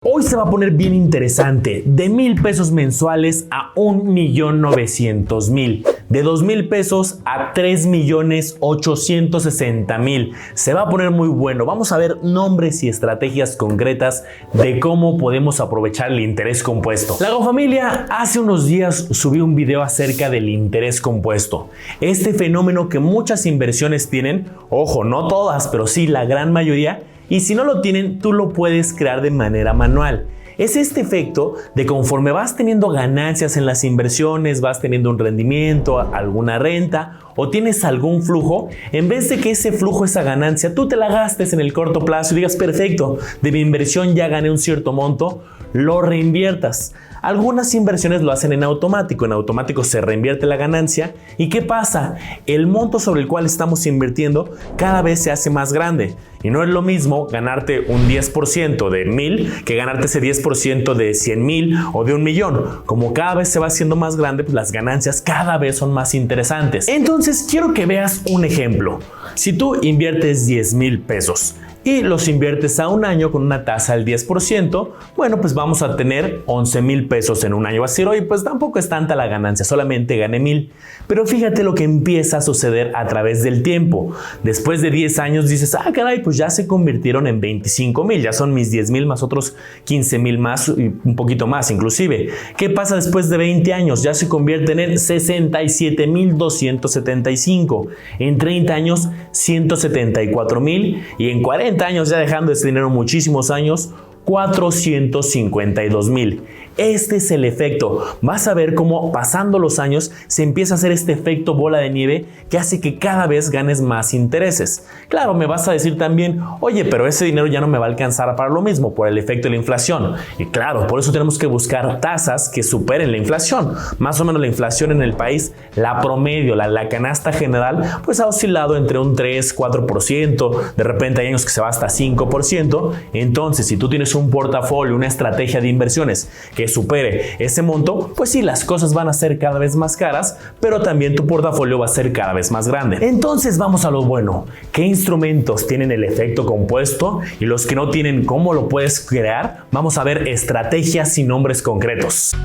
Hoy se va a poner bien interesante, de 1,000 pesos mensuales a 1,900,000, de 2,000 pesos a 3,860,000. Se va a poner muy bueno. Vamos a ver nombres y estrategias concretas de cómo podemos aprovechar el interés compuesto. La GoFamilia hace unos días subí un video acerca del interés compuesto. Este fenómeno que muchas inversiones tienen, ojo, no todas, pero sí la gran mayoría. Y si no lo tienen, tú lo puedes crear de manera manual. Es este efecto de conforme vas teniendo ganancias en las inversiones, vas teniendo un rendimiento, alguna renta o tienes algún flujo, en vez de que ese flujo, esa ganancia, tú te la gastes en el corto plazo y digas, perfecto, de mi inversión ya gané un cierto monto, lo reinviertas. Algunas inversiones lo hacen en automático se reinvierte la ganancia. ¿Y qué pasa? El monto sobre el cual estamos invirtiendo cada vez se hace más grande. Y no es lo mismo ganarte un 10% de 1,000 que ganarte ese 10% de 100,000 o de 1,000,000. Como cada vez se va haciendo más grande, pues las ganancias cada vez son más interesantes. Entonces quiero que veas un ejemplo. Si tú inviertes 10,000 pesos y los inviertes a un año con una tasa del 10%, bueno, pues vamos a tener 11,000 pesos en un año. Vas a decir, oye, pues tampoco es tanta la ganancia, solamente gané 1,000. Pero fíjate lo que empieza a suceder a través del tiempo. Después de 10 años dices, caray, pues ya se convirtieron en 25,000, ya son mis 10,000 más otros 15,000 más y un poquito más inclusive. ¿Qué pasa después de 20 años? Ya se convierten en 67,275. En 30 años, 174,000 y en 40 años, ya dejando ese dinero muchísimos años, 452,000. Este es el efecto. Vas a ver cómo pasando los años se empieza a hacer este efecto bola de nieve que hace que cada vez ganes más intereses. Claro, me vas a decir también, oye, pero ese dinero ya no me va a alcanzar para lo mismo por el efecto de la inflación. Y claro, por eso tenemos que buscar tasas que superen la inflación. Más o menos la inflación en el país, la promedio, la canasta general, pues ha oscilado entre un 3-4%. De repente hay años que se va hasta 5%. Entonces, si tú tienes un portafolio, una estrategia de inversiones que supere ese monto, pues sí, las cosas van a ser cada vez más caras, pero también tu portafolio va a ser cada vez más grande. Entonces vamos a lo bueno. ¿Qué instrumentos tienen el efecto compuesto? Y los que no tienen, ¿cómo lo puedes crear? Vamos a ver estrategias y nombres concretos.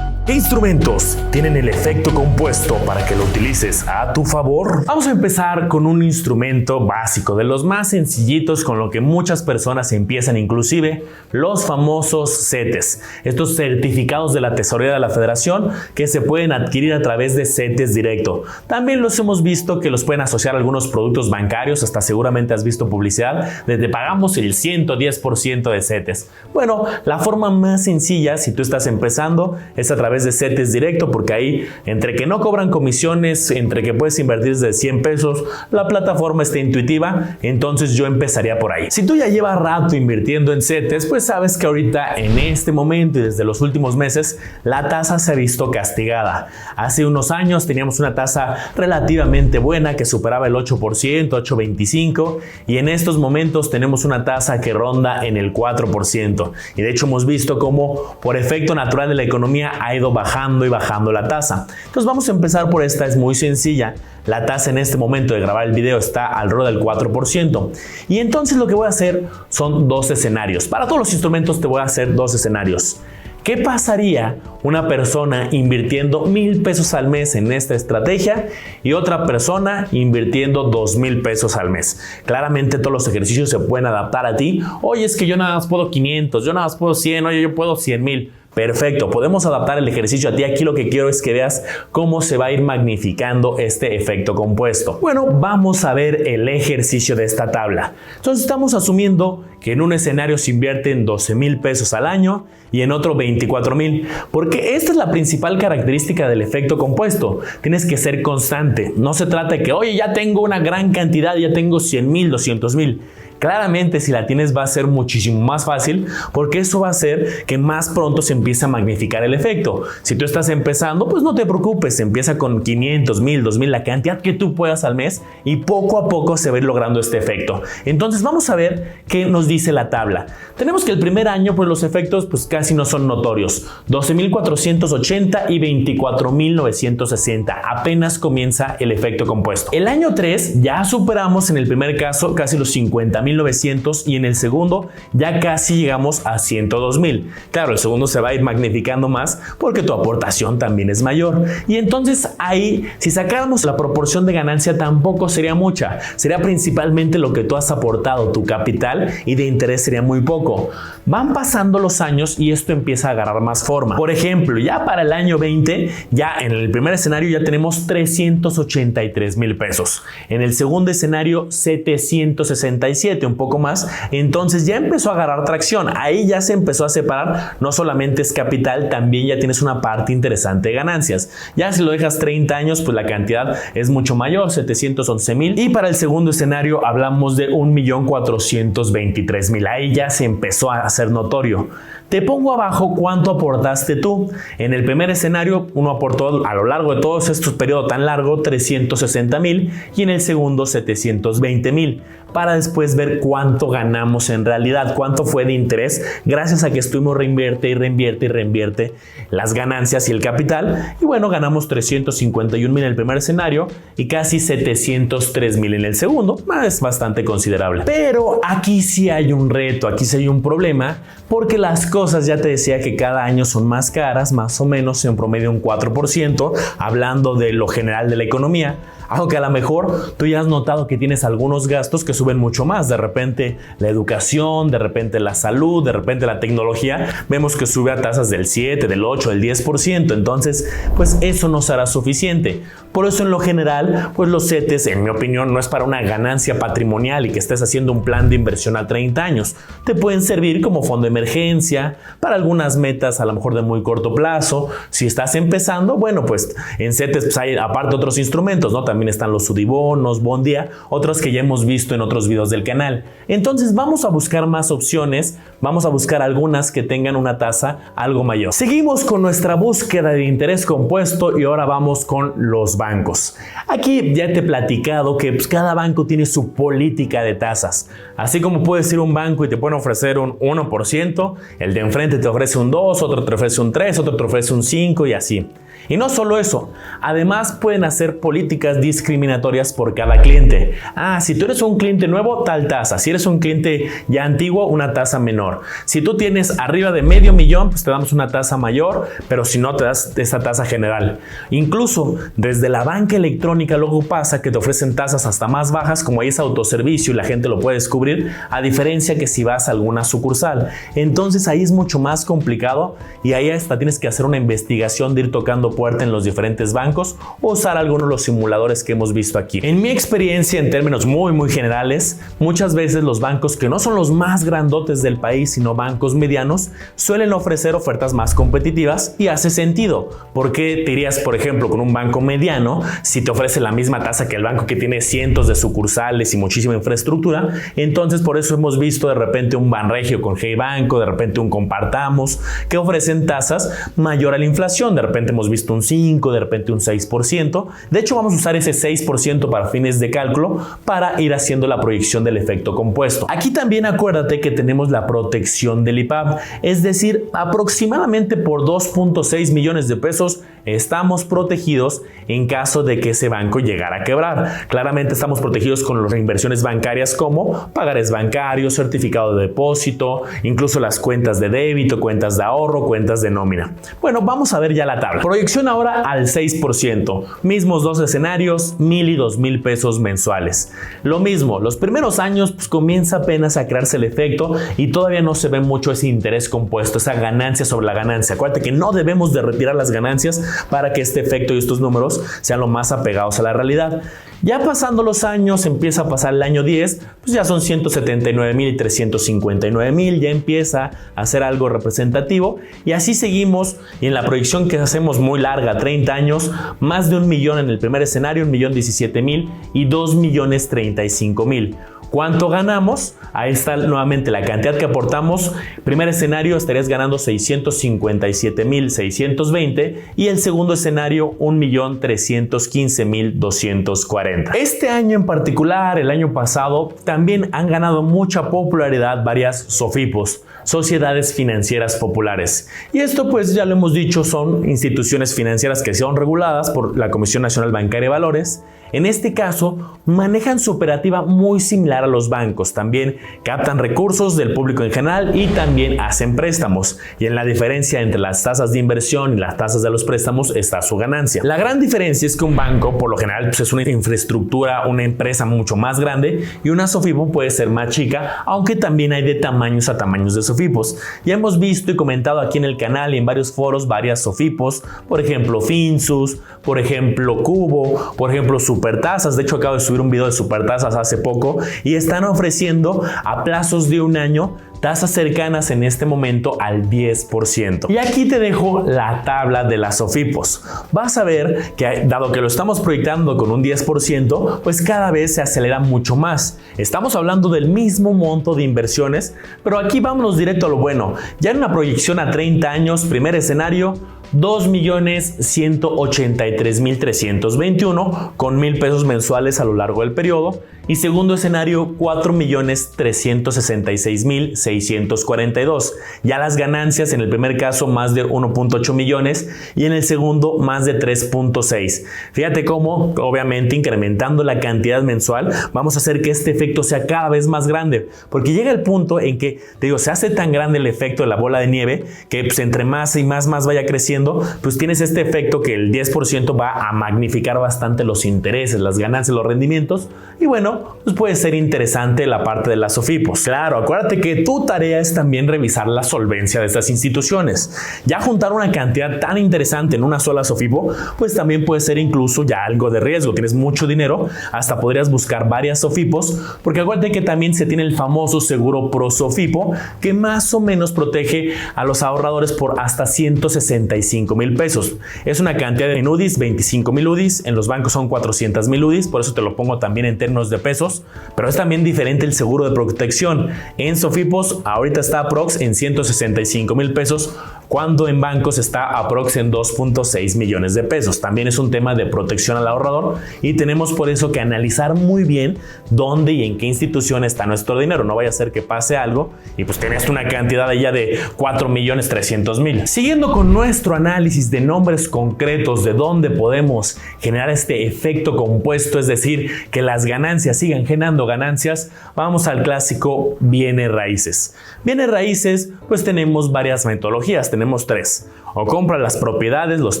¿Qué instrumentos tienen el efecto compuesto para que lo utilices a tu favor? Vamos a empezar con un instrumento básico, de los más sencillitos con lo que muchas personas empiezan, inclusive los famosos CETES, estos certificados de la Tesorería de la Federación que se pueden adquirir a través de CETES directo. También los hemos visto que los pueden asociar a algunos productos bancarios, hasta seguramente has visto publicidad de te pagamos el 110% de CETES. Bueno, la forma más sencilla, si tú estás empezando, es a través de CETES directo, porque ahí entre que no cobran comisiones, entre que puedes invertir desde 100 pesos, la plataforma está intuitiva, entonces yo empezaría por ahí. Si tú ya llevas rato invirtiendo en CETES, pues sabes que ahorita en este momento y desde los últimos meses la tasa se ha visto castigada. Hace unos años teníamos una tasa relativamente buena que superaba el 8%, 8.25, y en estos momentos tenemos una tasa que ronda en el 4%. Y de hecho hemos visto cómo por efecto natural de la economía ha ido bajando y bajando la tasa. Entonces vamos a empezar por esta, es muy sencilla. La tasa en este momento de grabar el video está alrededor del 4%. Y entonces lo que voy a hacer son dos escenarios. Para todos los instrumentos te voy a hacer dos escenarios. ¿Qué pasaría una persona invirtiendo 1,000 pesos al mes en esta estrategia y otra persona invirtiendo 2,000 pesos al mes? Claramente todos los ejercicios se pueden adaptar a ti. Oye, es que yo nada más puedo 500, yo nada más puedo 100, oye, yo puedo 100,000. Perfecto, podemos adaptar el ejercicio a ti. Aquí lo que quiero es que veas cómo se va a ir magnificando este efecto compuesto. Bueno, vamos a ver el ejercicio de esta tabla. Entonces estamos asumiendo que en un escenario se invierten 12,000 pesos al año y en otro 24,000, porque esta es la principal característica del efecto compuesto. Tienes que ser constante. No se trata de que, oye, ya tengo una gran cantidad, ya tengo 100,000, 200,000. Claramente si la tienes va a ser muchísimo más fácil, porque eso va a hacer que más pronto se empiece a magnificar el efecto. Si tú estás empezando, pues no te preocupes, empieza con 500, 1,000, 2,000, la cantidad que tú puedas al mes y poco a poco se va a ir logrando este efecto. Entonces vamos a ver qué nos dice la tabla. Tenemos que el primer año pues los efectos pues casi no son notorios, 12,480 y 24,960, apenas comienza el efecto compuesto. El año 3 ya superamos en el primer caso casi los 50,000 90,900 y en el segundo ya casi llegamos a 102,000. Claro, el segundo se va a ir magnificando más porque tu aportación también es mayor. Y entonces ahí, si sacáramos la proporción de ganancia, tampoco sería mucha. Sería principalmente lo que tú has aportado, tu capital, y de interés sería muy poco. Van pasando los años y esto empieza a agarrar más forma. Por ejemplo, ya para el año 20, ya en el primer escenario ya tenemos 383,000 pesos. En el segundo escenario 767, un poco más. Entonces ya empezó a agarrar tracción. Ahí ya se empezó a separar. No solamente es capital, también ya tienes una parte interesante de ganancias. Ya si lo dejas 30 años, pues la cantidad es mucho mayor, 711,000. Y para el segundo escenario hablamos de 1,423,000. Ahí ya se empezó a hacer notorio. Te pongo abajo cuánto aportaste tú. En el primer escenario, uno aportó a lo largo de todo este periodo tan largo 360,000 y en el segundo 720,000, para después ver cuánto ganamos en realidad, cuánto fue de interés gracias a que estuvimos reinvierte las ganancias y el capital. Y bueno, ganamos 351,000 en el primer escenario y casi 703,000 en el segundo. Es bastante considerable. Pero aquí sí hay un reto, aquí sí hay un problema, porque las cosas, ya te decía que cada año son más caras, más o menos en promedio un 4%, hablando de lo general de la economía. Aunque a lo mejor tú ya has notado que tienes algunos gastos que suben mucho más. De repente la educación, de repente la salud, de repente la tecnología, vemos que sube a tasas del 7, del 8, del 10%. Entonces, pues eso no será suficiente. Por eso en lo general, pues los CETES, en mi opinión, no es para una ganancia patrimonial y que estés haciendo un plan de inversión a 30 años. Te pueden servir como fondo de emergencia, para algunas metas a lo mejor de muy corto plazo. Si estás empezando, bueno, pues en CETES pues hay aparte otros instrumentos, ¿no? También están los Sudibonos, Bondía, otros que ya hemos visto en otros videos del canal. Entonces vamos a buscar más opciones, vamos a buscar algunas que tengan una tasa algo mayor. Seguimos con nuestra búsqueda de interés compuesto y ahora vamos con los bancos. Aquí ya te he platicado que pues, cada banco tiene su política de tasas. Así como puedes ir a un banco y te pueden ofrecer un 1%, el de enfrente te ofrece un 2, otro te ofrece un 3, otro te ofrece un 5 y así. Y no solo eso, además pueden hacer políticas discriminatorias por cada cliente. Si tú eres un cliente nuevo, tal tasa. Si eres un cliente ya antiguo, una tasa menor. Si tú tienes arriba de $500,000, pues te damos una tasa mayor, pero si no, te das esa tasa general. Incluso desde la banca electrónica luego pasa que te ofrecen tasas hasta más bajas, como ahí es autoservicio y la gente lo puede descubrir, a diferencia que si vas a alguna sucursal. Entonces ahí es mucho más complicado y ahí hasta tienes que hacer una investigación de ir tocando puerta en los diferentes bancos o usar algunos de los simuladores que hemos visto aquí. En mi experiencia, en términos muy generales, muchas veces los bancos que no son los más grandotes del país, sino bancos medianos, suelen ofrecer ofertas más competitivas y hace sentido. ¿Por qué te irías, por ejemplo, con un banco mediano si te ofrece la misma tasa que el banco que tiene cientos de sucursales y muchísima infraestructura? Entonces, por eso hemos visto de repente un Banregio con Hey Banco, de repente un Compartamos, que ofrecen tasas mayor a la inflación. De repente hemos visto un 5, de repente un 6%. De hecho, vamos a usar ese 6% para fines de cálculo para ir haciendo la proyección del efecto compuesto. Aquí también acuérdate que tenemos la protección del IPAB, es decir, aproximadamente por 2.6 millones de pesos estamos protegidos en caso de que ese banco llegara a quebrar. Claramente estamos protegidos con las reinversiones bancarias como pagares bancarios, certificado de depósito, incluso las cuentas de débito, cuentas de ahorro, cuentas de nómina. Bueno, vamos a ver ya la tabla. Proyección ahora al 6%. Mismos dos escenarios, 1,000 y 2,000 pesos mensuales. Lo mismo, los primeros años pues comienza apenas a crearse el efecto y todavía no se ve mucho ese interés compuesto, esa ganancia sobre la ganancia. Acuérdate que no debemos de retirar las ganancias para que este efecto y estos números sean lo más apegados a la realidad. Ya pasando los años, empieza a pasar el año 10, pues ya son 179,000 y 359,000, ya empieza a ser algo representativo y así seguimos. Y en la proyección que hacemos muy larga, 30 años, más de 1 millón en el primer escenario, 1,017,000 y 2,035,000. ¿Cuánto ganamos? Ahí está nuevamente la cantidad que aportamos. Primer escenario estarías ganando 657,620 y el segundo escenario 1,315,240. Este año en particular, el año pasado, también han ganado mucha popularidad varias SOFIPOS, Sociedades Financieras Populares. Y esto pues ya lo hemos dicho, son instituciones financieras que son reguladas por la Comisión Nacional Bancaria de Valores. En este caso, manejan su operativa muy similar a los bancos. También captan recursos del público en general y también hacen préstamos. Y en la diferencia entre las tasas de inversión y las tasas de los préstamos está su ganancia. La gran diferencia es que un banco, por lo general, pues es una infraestructura, una empresa mucho más grande, y una SOFIPO puede ser más chica, aunque también hay de tamaños a tamaños de SOFIPOS. Ya hemos visto y comentado aquí en el canal y en varios foros varias SOFIPOS, por ejemplo Finsus, por ejemplo Cubo, por ejemplo Supertasas. De hecho, acabo de subir un video de Supertasas hace poco y están ofreciendo a plazos de un año tasas cercanas en este momento al 10%. Y aquí te dejo la tabla de las SOFIPOS. Vas a ver que dado que lo estamos proyectando con un 10%, pues cada vez se acelera mucho más. Estamos hablando del mismo monto de inversiones, pero aquí vámonos directo a lo bueno. Ya en una proyección a 30 años, primer escenario, 2.183.321 con 1,000 pesos mensuales a lo largo del periodo. Y segundo escenario, 4.366.642. Ya las ganancias en el primer caso más de 1.8 millones y en el segundo más de 3.6. Fíjate cómo, obviamente, incrementando la cantidad mensual, vamos a hacer que este efecto sea cada vez más grande. Porque llega el punto en que, te digo, se hace tan grande el efecto de la bola de nieve que pues, entre más y más vaya creciendo, pues tienes este efecto que el 10% va a magnificar bastante los intereses, las ganancias, los rendimientos. Y bueno, pues puede ser interesante la parte de las SOFIPOS. Claro, acuérdate que tu tarea es también revisar la solvencia de estas instituciones. Ya juntar una cantidad tan interesante en una sola SOFIPO, pues también puede ser incluso ya algo de riesgo. Tienes mucho dinero, hasta podrías buscar varias SOFIPOS, porque acuérdate que también se tiene el famoso seguro pro SOFIPO, que más o menos protege a los ahorradores por hasta 165,000 pesos. Es una cantidad en UDIs, 25,000 UDIs, en los bancos son 400,000 UDIs, por eso te lo pongo también en términos de pesos, pero es también diferente el seguro de protección. En SOFIPOS ahorita está aprox en 165,000 pesos, cuando en bancos está aprox en 2.6 millones de pesos. También es un tema de protección al ahorrador y tenemos por eso que analizar muy bien dónde y en qué institución está nuestro dinero. No vaya a ser que pase algo y pues tienes una cantidad allá de 4.300.000. Siguiendo con nuestro análisis de nombres concretos de dónde podemos generar este efecto compuesto, es decir, que las ganancias sigan generando ganancias, vamos al clásico bienes raíces. Bienes raíces, pues tenemos varias metodologías, tenemos tres. O compras las propiedades, los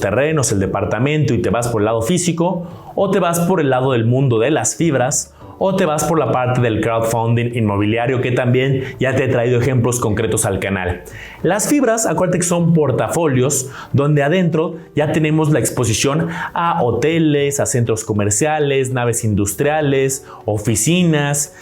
terrenos, el departamento y te vas por el lado físico, o te vas por el lado del mundo de las fibras, o te vas por la parte del crowdfunding inmobiliario, que también ya te he traído ejemplos concretos al canal. Las fibras, acuérdate que son portafolios donde adentro ya tenemos la exposición a hoteles, a centros comerciales, naves industriales, oficinas,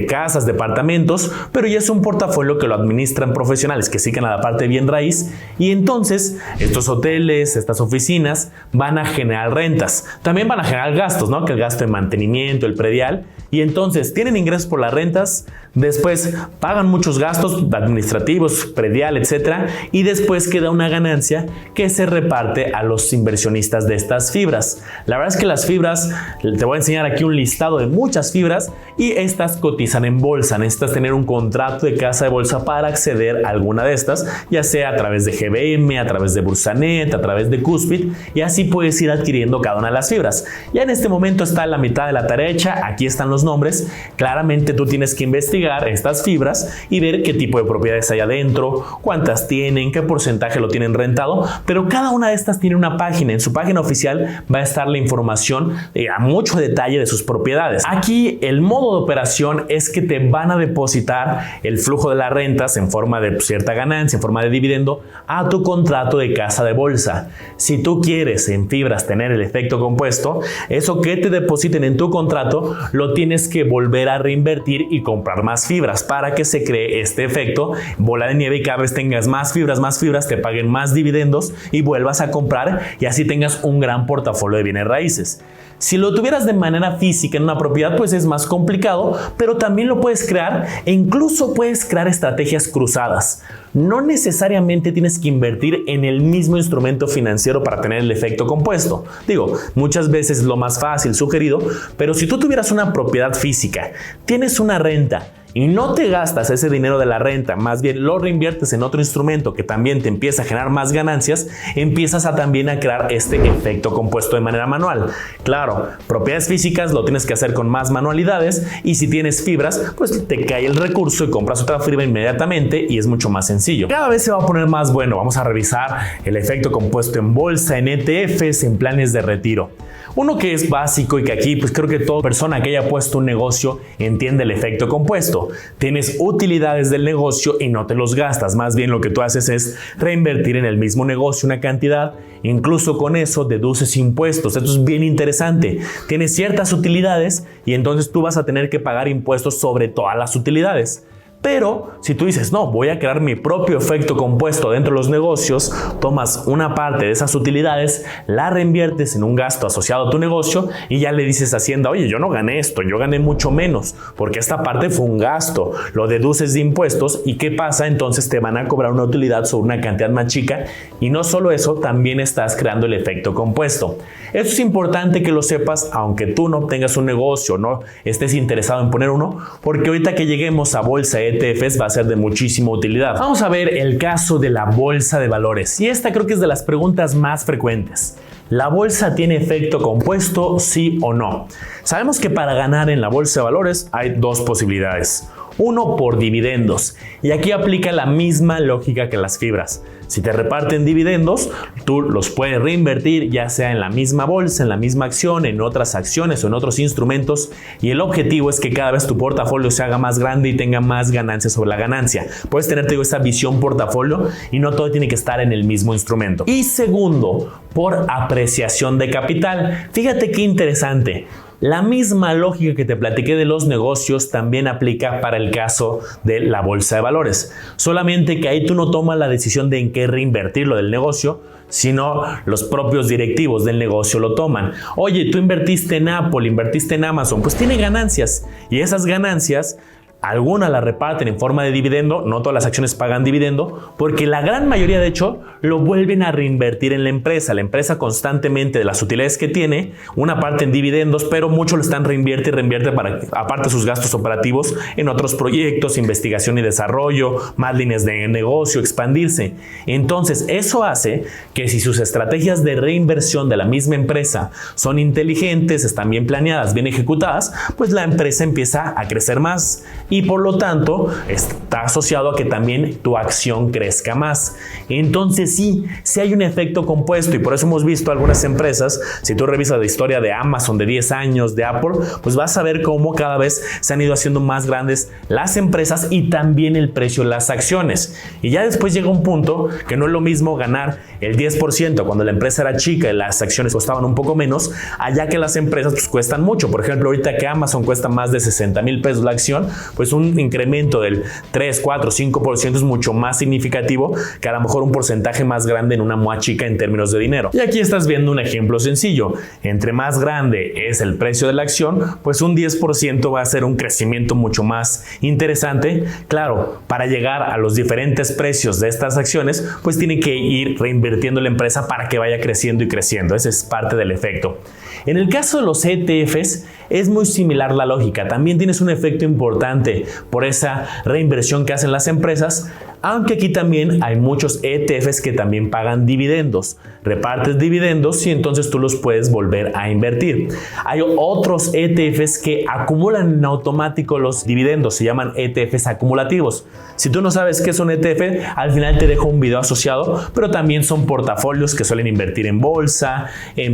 casas, departamentos, pero ya es un portafolio que lo administran profesionales que siguen a la parte de bien raíz, y entonces estos hoteles, estas oficinas van a generar rentas. También van a generar gastos, ¿no? Que el gasto de mantenimiento, el predial. Y entonces tienen ingresos por las rentas, después pagan muchos gastos administrativos, predial, etcétera, y después queda una ganancia que se reparte a los inversionistas de estas fibras. La verdad es que las fibras, te voy a enseñar aquí un listado de muchas fibras y estas cotizan en bolsa. Necesitas tener un contrato de casa de bolsa para acceder a alguna de estas, ya sea a través de GBM, a través de Bursanet, a través de Cuspid, y así puedes ir adquiriendo cada una de las fibras. Ya en este momento está la mitad de la tarea hecha. Aquí están los nombres. Claramente tú tienes que investigar estas fibras y ver qué tipo de propiedades hay adentro, cuántas tienen, qué porcentaje lo tienen rentado, pero cada una de estas tiene una página. En su página oficial va a estar la información a mucho detalle de sus propiedades. Aquí el modo de operación es que te van a depositar el flujo de las rentas en forma de cierta ganancia, en forma de dividendo, a tu contrato de casa de bolsa. Si tú quieres en fibras tener el efecto compuesto, eso que te depositen en tu contrato lo tienes que volver a reinvertir y comprar más fibras para que se cree este efecto bola de nieve y cada vez tengas más fibras, te paguen más dividendos y vuelvas a comprar y así tengas un gran portafolio de bienes raíces. Si lo tuvieras de manera física en una propiedad, pues es más complicado, pero también lo puedes crear e incluso puedes crear estrategias cruzadas. No necesariamente tienes que invertir en el mismo instrumento financiero para tener el efecto compuesto. Digo, muchas veces es lo más fácil, sugerido, pero si tú tuvieras una propiedad física, tienes una renta y no te gastas ese dinero de la renta, más bien lo reinviertes en otro instrumento que también te empieza a generar más ganancias, empiezas también a crear este efecto compuesto de manera manual. Claro, propiedades físicas lo tienes que hacer con más manualidades, y si tienes fibras, pues te cae el recurso y compras otra fibra inmediatamente y es mucho más sencillo. Cada vez se va a poner más bueno. Vamos a revisar el efecto compuesto en bolsa, en ETFs, en planes de retiro. Uno que es básico y que aquí pues creo que toda persona que haya puesto un negocio entiende el efecto compuesto. Tienes utilidades del negocio y no te los gastas, más bien lo que tú haces es reinvertir en el mismo negocio una cantidad, incluso con eso deduces impuestos. Esto es bien interesante. Tienes ciertas utilidades y entonces tú vas a tener que pagar impuestos sobre todas las utilidades. Pero si tú dices, no, voy a crear mi propio efecto compuesto dentro de los negocios, tomas una parte de esas utilidades, la reinviertes en un gasto asociado a tu negocio y ya le dices a Hacienda, oye, yo no gané esto, yo gané mucho menos, porque esta parte fue un gasto, lo deduces de impuestos. ¿Y qué pasa? Entonces te van a cobrar una utilidad sobre una cantidad más chica, y no solo eso, también estás creando el efecto compuesto. Eso es importante que lo sepas, aunque tú no tengas un negocio, no estés interesado en poner uno, porque ahorita que lleguemos a bolsa ETFs va a ser de muchísima utilidad. Vamos a ver el caso de la bolsa de valores, y esta creo que es de las preguntas más frecuentes. ¿La bolsa tiene efecto compuesto, sí o no? Sabemos que para ganar en la bolsa de valores hay dos posibilidades. Uno, por dividendos, y aquí aplica la misma lógica que las fibras. Si te reparten dividendos, tú los puedes reinvertir ya sea en la misma bolsa, en la misma acción, en otras acciones o en otros instrumentos, y el objetivo es que cada vez tu portafolio se haga más grande y tenga más ganancias sobre la ganancia. Puedes tener esta visión portafolio y no todo tiene que estar en el mismo instrumento. Y segundo, por apreciación de capital. Fíjate qué interesante. La misma lógica que te platiqué de los negocios también aplica para el caso de la bolsa de valores. Solamente que ahí tú no tomas la decisión de en qué reinvertir lo del negocio, sino los propios directivos del negocio lo toman. Oye, tú invertiste en Apple, invertiste en Amazon, pues tiene ganancias, y esas ganancias algunas las reparten en forma de dividendo, no todas las acciones pagan dividendo, porque la gran mayoría de hecho lo vuelven a reinvertir en la empresa. La empresa constantemente de las utilidades que tiene, una parte en dividendos, pero mucho lo están reinvierte para, aparte sus gastos operativos, en otros proyectos, investigación y desarrollo, más líneas de negocio, expandirse. Entonces eso hace que si sus estrategias de reinversión de la misma empresa son inteligentes, están bien planeadas, bien ejecutadas, pues la empresa empieza a crecer más. Y por lo tanto está asociado a que también tu acción crezca más. Entonces sí hay un efecto compuesto, y por eso hemos visto algunas empresas. Si tú revisas la historia de Amazon de 10 años, de Apple, pues vas a ver cómo cada vez se han ido haciendo más grandes las empresas y también el precio de las acciones. Y ya después llega un punto que no es lo mismo ganar el 10% cuando la empresa era chica y las acciones costaban un poco menos, allá que las empresas pues cuestan mucho. Por ejemplo, ahorita que Amazon cuesta más de 60,000 pesos la acción, pues un incremento del 3, 4, 5% es mucho más significativo que a lo mejor un porcentaje más grande en una MOA chica en términos de dinero. Y aquí estás viendo un ejemplo sencillo. Entre más grande es el precio de la acción, pues un 10% va a ser un crecimiento mucho más interesante. Claro, para llegar a los diferentes precios de estas acciones, pues tiene que ir reinvirtiendo la empresa para que vaya creciendo y creciendo. Ese es parte del efecto. En el caso de los ETFs es muy similar la lógica. También tienes un efecto importante por esa reinversión que hacen las empresas, aunque aquí también hay muchos ETFs que también pagan dividendos. Repartes dividendos y entonces tú los puedes volver a invertir. Hay otros ETFs que acumulan en automático los dividendos, se llaman ETFs acumulativos. Si tú no sabes qué es un ETF, al final te dejo un video asociado, pero también son portafolios que suelen invertir en bolsa,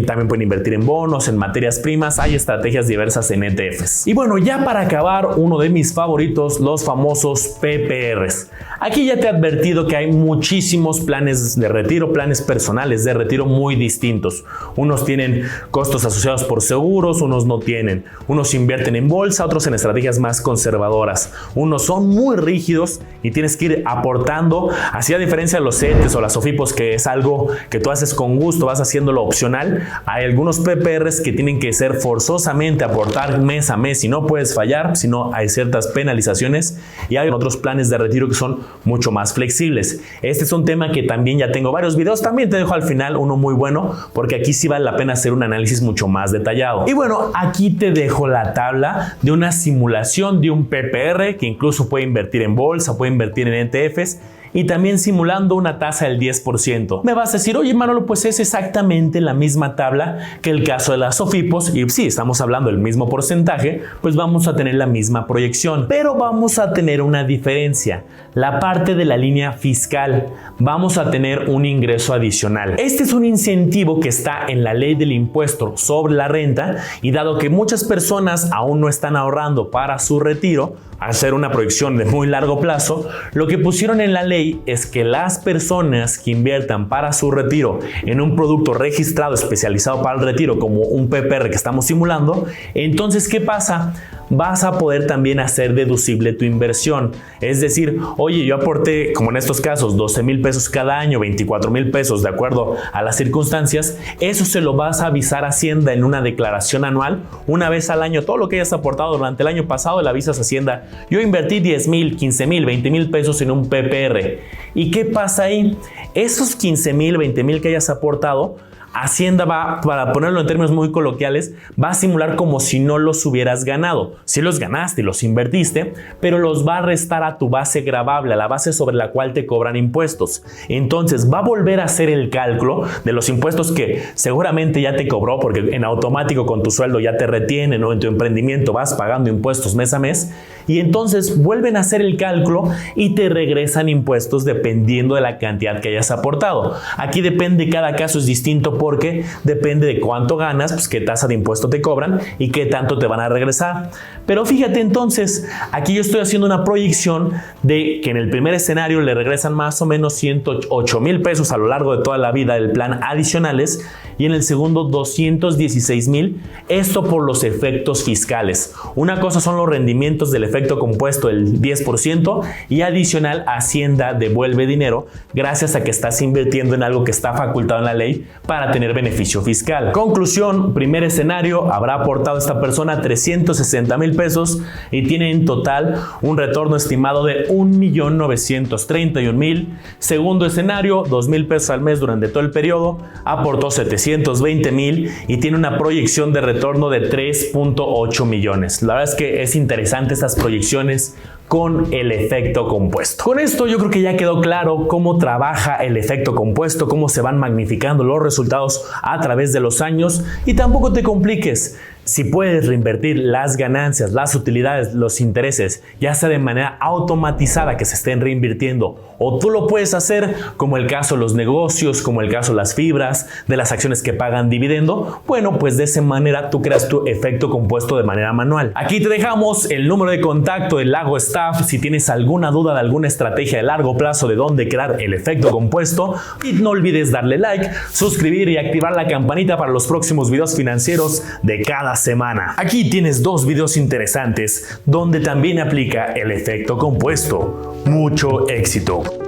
también pueden invertir en bonos, en materias primas. Hay estrategias diversas en ETFs. Y bueno, ya para acabar, uno de mis favoritos, los famosos PPRs. Aquí ya te he advertido que hay muchísimos planes de retiro, planes personales de retiro muy distintos. Unos tienen costos asociados por seguros, unos no tienen. Unos invierten en bolsa, otros en estrategias más conservadoras. Unos son muy rígidos y tienes que ir aportando, así a diferencia de los CETES o las OFIPOS, que es algo que tú haces con gusto, vas haciéndolo opcional. Hay algunos PPRs PPRs que tienen que ser forzosamente aportar mes a mes y no puedes fallar, sino hay ciertas penalizaciones, y hay otros planes de retiro que son mucho más flexibles. Este es un tema que también ya tengo varios videos, también te dejo al final uno muy bueno, porque aquí sí vale la pena hacer un análisis mucho más detallado. Y bueno, aquí te dejo la tabla de una simulación de un PPR que incluso puede invertir en bolsa, puede invertir en ETFs, y también simulando una tasa del 10%. Me vas a decir, oye Manolo, pues es exactamente la misma tabla que el caso de las SOFIPOS, y sí, estamos hablando del mismo porcentaje, pues vamos a tener la misma proyección, pero vamos a tener una diferencia. La parte de la línea fiscal, vamos a tener un ingreso adicional. Este es un incentivo que está en la ley del impuesto sobre la renta, y dado que muchas personas aún no están ahorrando para su retiro, al ser una proyección de muy largo plazo, lo que pusieron en la ley es que las personas que inviertan para su retiro en un producto registrado especializado para el retiro, como un PPR que estamos simulando, entonces ¿qué pasa? Vas a poder también hacer deducible tu inversión. Es decir, oye, yo aporté, como en estos casos, 12,000 pesos cada año, 24,000 pesos de acuerdo a las circunstancias. Eso se lo vas a avisar a Hacienda en una declaración anual, una vez al año. Todo lo que hayas aportado durante el año pasado le avisas a Hacienda. Yo invertí 10,000, 15,000, 20,000 pesos en un PPR. ¿Y qué pasa ahí? Esos 15,000, 20,000 que hayas aportado, Hacienda va, para ponerlo en términos muy coloquiales, va a simular como si no los hubieras ganado. Sí los ganaste y los invertiste, pero los va a restar a tu base gravable, a la base sobre la cual te cobran impuestos. Entonces va a volver a hacer el cálculo de los impuestos que seguramente ya te cobró, porque en automático con tu sueldo ya te retienen, o en tu emprendimiento vas pagando impuestos mes a mes, y entonces vuelven a hacer el cálculo y te regresan impuestos dependiendo de la cantidad que hayas aportado. Aquí depende, cada caso es distinto, porque depende de cuánto ganas, pues qué tasa de impuesto te cobran y qué tanto te van a regresar. Pero fíjate entonces, aquí yo estoy haciendo una proyección de que en el primer escenario le regresan más o menos 108,000 pesos a lo largo de toda la vida del plan adicionales, y en el segundo 216,000, esto por los efectos fiscales. Una cosa son los rendimientos del efecto compuesto del 10%, y adicional Hacienda devuelve dinero gracias a que estás invirtiendo en algo que está facultado en la ley para tener beneficio fiscal. Conclusión, primer escenario, habrá aportado esta persona 360,000 pesos y tiene en total un retorno estimado de 1,931,000. Segundo escenario, 2,000 pesos al mes durante todo el periodo, aportó 720,000 y tiene una proyección de retorno de 3.8 millones. La verdad es que es interesante estas proyecciones con el efecto compuesto. Con esto yo creo que ya quedó claro cómo trabaja el efecto compuesto, cómo se van magnificando los resultados a través de los años, y tampoco te compliques. Si puedes reinvertir las ganancias, las utilidades, los intereses, ya sea de manera automatizada que se estén reinvirtiendo, o tú lo puedes hacer como el caso de los negocios, como el caso de las fibras, de las acciones que pagan dividendo, bueno, pues de esa manera tú creas tu efecto compuesto de manera manual. Aquí te dejamos el número de contacto del Lago Staff si tienes alguna duda de alguna estrategia de largo plazo de dónde crear el efecto compuesto, y no olvides darle like, suscribir y activar la campanita para los próximos videos financieros de cada semana. Aquí tienes dos videos interesantes donde también aplica el efecto compuesto. Mucho éxito.